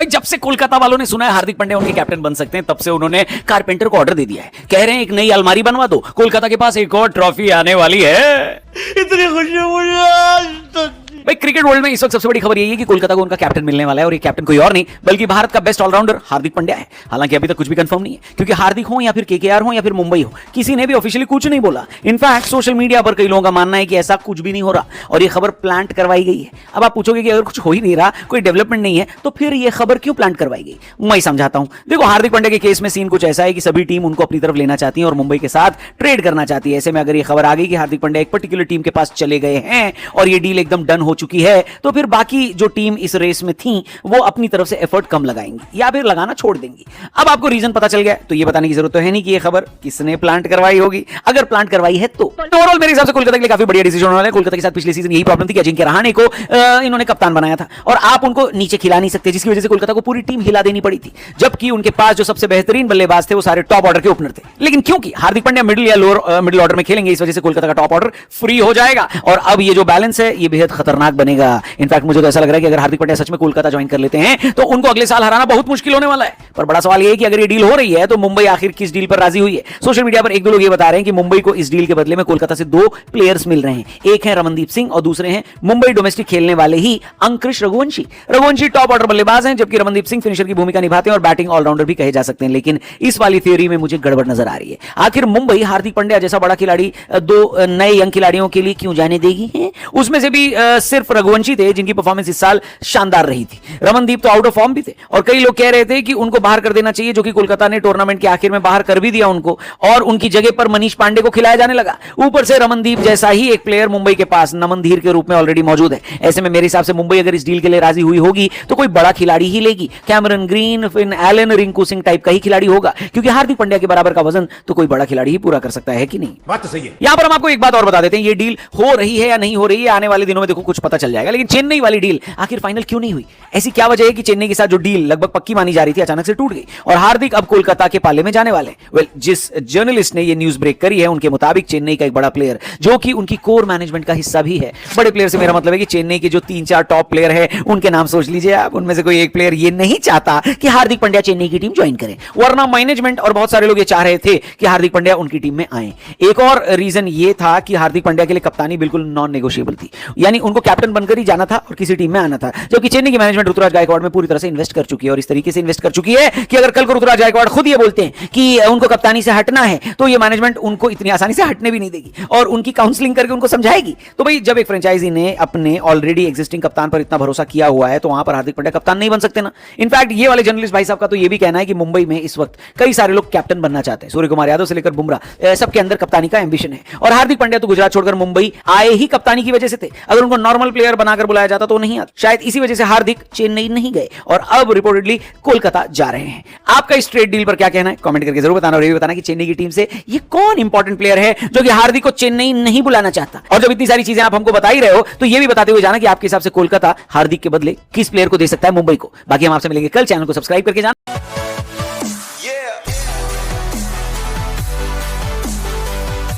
जब से कोलकाता वालों ने सुना है हार्दिक पांड्या उनके कैप्टन बन सकते हैं, तब से उन्होंने कारपेंटर को ऑर्डर दे दिया है। कह रहे हैं एक नई अलमारी बनवा दो, कोलकाता के पास एक और ट्रॉफी आने वाली है। इतनी खुशी मुझे आज तक। भाई क्रिकेट वर्ल्ड में इस वक्त सबसे बड़ी खबर यही है कि कोलकाता को उनका कैप्टन मिलने वाला है, और ये कैप्टन कोई और नहीं बल्कि भारत का बेस्ट ऑलराउंडर हार्दिक पांड्या है। हालांकि अभी तक कुछ भी कंफर्म नहीं है, क्योंकि हार्दिक हो या फिर केकेआर हो या फिर मुंबई हो, किसी ने भी ऑफिशियली कुछ नहीं बोला। इनफैक्ट सोशल मीडिया पर कई लोगों का मानना है कि ऐसा कुछ भी नहीं हो रहा और ये खबर प्लांट करवाई गई है। अब आप पूछोगे कि अगर कुछ हो ही नहीं रहा, कोई डेवलपमेंट नहीं है, तो फिर ये खबर क्यों प्लांट करवाई गई? मैं समझाता हूं। देखो, हार्दिक पांड्या के केस में सीन कुछ ऐसा है कि सभी टीम उनको अपनी तरफ लेना चाहती है और मुंबई के साथ ट्रेड करना चाहती है। ऐसे में अगर ये खबर आ गई कि हार्दिक पांड्या एक पर्टिकुलर टीम के पास चले गए हैं और ये डील एकदम डन हो चुकी है, तो फिर बाकी जो टीम इस रेस में थी वो अपनी तरफ से एफर्ट कम लगाएंगी या फिर लगाना छोड़ देंगी। अब आपको रीजन पता चल गया, तो ये बताने की जरूरत तो है नहीं कि ये खबर किसने प्लांट करवाई होगी। अगर प्लांट करवाई है तो ओवरऑल मेरे हिसाब से कोलकाता के लिए काफी बढ़िया डिसीजन होने वाला है। कोलकाता के साथ पिछले सीजन यही प्रॉब्लम थी कि अजिंक्य रहाणे को इन्होंने कप्तान बनाया था और आप उनको नीचे खिला नहीं सकते, जिसकी वजह से कोलकाता को पूरी टीम हिला देनी पड़ी थी, जबकि उनके पास जो सबसे बेहतरीन बल्लेबाज थे वो सारे टॉप ऑर्डर के ओपनर थे। लेकिन क्योंकि हार्दिक पांड्या मिडिल या लोअर मिडिल ऑर्डर में खेलेंगे, इस वजह से कोलकाता का टॉप ऑर्डर फ्री हो जाएगा और अब ये जो बैलेंस है ये बेहद खतरनाक बनेगा। इनफैक्ट मुझे तो ऐसा लग रहा है कि अगर हार्दिक पांड्या सच में कोलकाता ज्वाइन कर लेते हैं तो उनको अगले साल हराना बहुत मुश्किल होने वाला है। पर बड़ा सवाल ये है कि अगर ये डील हो रही है तो मुंबई आखिर किस डील पर राजी हुई है? सोशल मीडिया पर एक दो लोग ये बता रहे हैं कि मुंबई को इस डील के बदले में कोलकाता से दो प्लेयर्स मिल रहे हैं। एक है रमनदीप सिंह और दूसरे हैं मुंबई डोमेस्टिक खेलने वाले ही अंकुश रघुवंशी। रघुवंशी टॉप ऑर्डर बल्लेबाज हैं, जबकि रमनदीप सिंह फिनिशर की भूमिका निभाते हैं और बैटिंग ऑलराउंडर भी कहे जा सकते हैं। लेकिन इस वाली थ्योरी में मुझे गड़बड़ नजर आ रही है। आखिर मुंबई हार्दिक पांड्या जैसा बड़ा खिलाड़ी दो नए यंग खिलाड़ियों के लिए क्यों जाने देगी है? उसमें से भी सिर्फ रघुवंशी थे जिनकी परफॉर्मेंस इस साल शानदार रही थी। रमनदीप तो आउट ऑफ फॉर्म भी थे और कई लोग कह रहे थे कि उनको बाहर कर देना चाहिए, जो कि कोलकाता ने टूर्नामेंट के आखिर में बाहर कर भी दिया उनको और उनकी जगह पर मनीष पांडे को खिलाया जाने लगा। ऊपर से रमनदीप जैसा ही एक प्लेयर मुंबई के पास नमन धीर के रूप में ऑलरेडी मौजूद है। ऐसे में मेरे हिसाब से मुंबई अगर इस डील के लिए राजी हुई होगी तो कोई बड़ा खिलाड़ी ही लेगी। Cameron green, Finn Allen, Rinku Singh type का ही खिलाड़ी होगा, क्योंकि हार्दिक पांड्या के बराबर का वजन तो कोई बड़ा खिलाड़ी ही पूरा कर सकता है कि नहीं? बात तो सही है। यहां पर हम आपको एक बात और बता देते हैं, ये डील हो रही है या नहीं हो रही है आने वाले दिनों में देखो कुछ पता चल जाएगा। लेकिन चेन्नई वाली डील आखिर फाइनल क्यों नहीं हुई? ऐसी क्या वजह है कि चेन्नई के साथ जो डील लगभग पक्की मानी जा रही थी अचानक से टूट गई और हार्दिक अब कोलकाता के पाले में जाने वाले हैं? वेल, जिस जर्नलिस्ट ने ये न्यूज ब्रेक करी है उनके मुताबिक चेन्नई का एक बड़ा प्लेयर जो कि उनकी कोर मैनेजमेंट का हिस्सा भी है। बड़े प्लेयर से मेरा मतलब है कि चेन्नई के जो 3-4 टॉप प्लेयर है उनके नाम सोच लीजिए आप, उनमें से कोई एक प्लेयर ये नहीं चाहता कि हार्दिक पांड्या चेन्नई की टीम ज्वाइन करे, वरना मैनेजमेंट और बहुत सारे लोग ये चाह रहे थे कि हार्दिक पांड्या उनकी टीम में आए। एक और रीजन ये था कि हार्दिक पांड्या के लिए कप्तानी बिल्कुल नॉन नेगोशिएबल थी, यानी उनको कैप्टन बनकर ही जाना था और किसी टीम में आना था। जबकि चेन्नई की मैनेजमेंट ऋतुराज गायकवाड़ में पूरी तरह से इन्वेस्ट कर चुकी है और इस तरीके से इन्वेस्ट कर चुकी है कि अगर कल को ऋतुराज गायकवाड़ खुद ये बोलते हैं कि उनको कप्तानी से हटना है तो ये मैनेजमेंट उनको इतनी आसानी से हटने भी नहीं देगी और उनकी काउंसलिंग करके उनको समझाएगी। तो भाई जब एक फ्रेंचाइजी ने अपने ऑलरेडी एग्जिस्टिंग कप्तान पर इतना भरोसा किया हुआ है तो वहां पर हार्दिक पांड्या कप्तान नहीं बन सकते ना। इनफैक्ट ये वाले जर्नलिस्ट भाई साहब का तो ये भी कहना है कि मुंबई में इस वक्त कई सारे लोग कैप्टन बनना चाहते हैं। सूर्य कुमार यादव से लेकर बुमराह सबके अंदर कप्तानी का एंबिशन है और हार्दिक पांड्या तो गुजरात छोड़कर मुंबई आए ही कप्तानी की वजह से थे। अगर उनको नॉर्मल प्लेयर बनाकर बुलाया जाता तो नहीं आता। शायद इसी वजह से हार्दिक चेन्नई नहीं गए और अब रिपोर्टेडली कोलकाता जा रहे हैं। आपका इस ट्रेड डील पर क्या कहना है कमेंट करके जरूर बताना और ये भी बताना कि चेन्नई की टीम से ये कौन इंपॉर्टेंट प्लेयर है जो कि हार्दिक को चेन्नई नहीं बुलाना चाहता। और जब इतनी सारी चीजें आप हमको बता ही रहे हो तो ये भी बताते हुए जाना कि आपके हिसाब से कोलकाता हार्दिक के बदले किस प्लेयर को दे सकता है मुंबई को। बाकी हम आपसे मिलेंगे कल, चैनल को सब्सक्राइब करके जाना।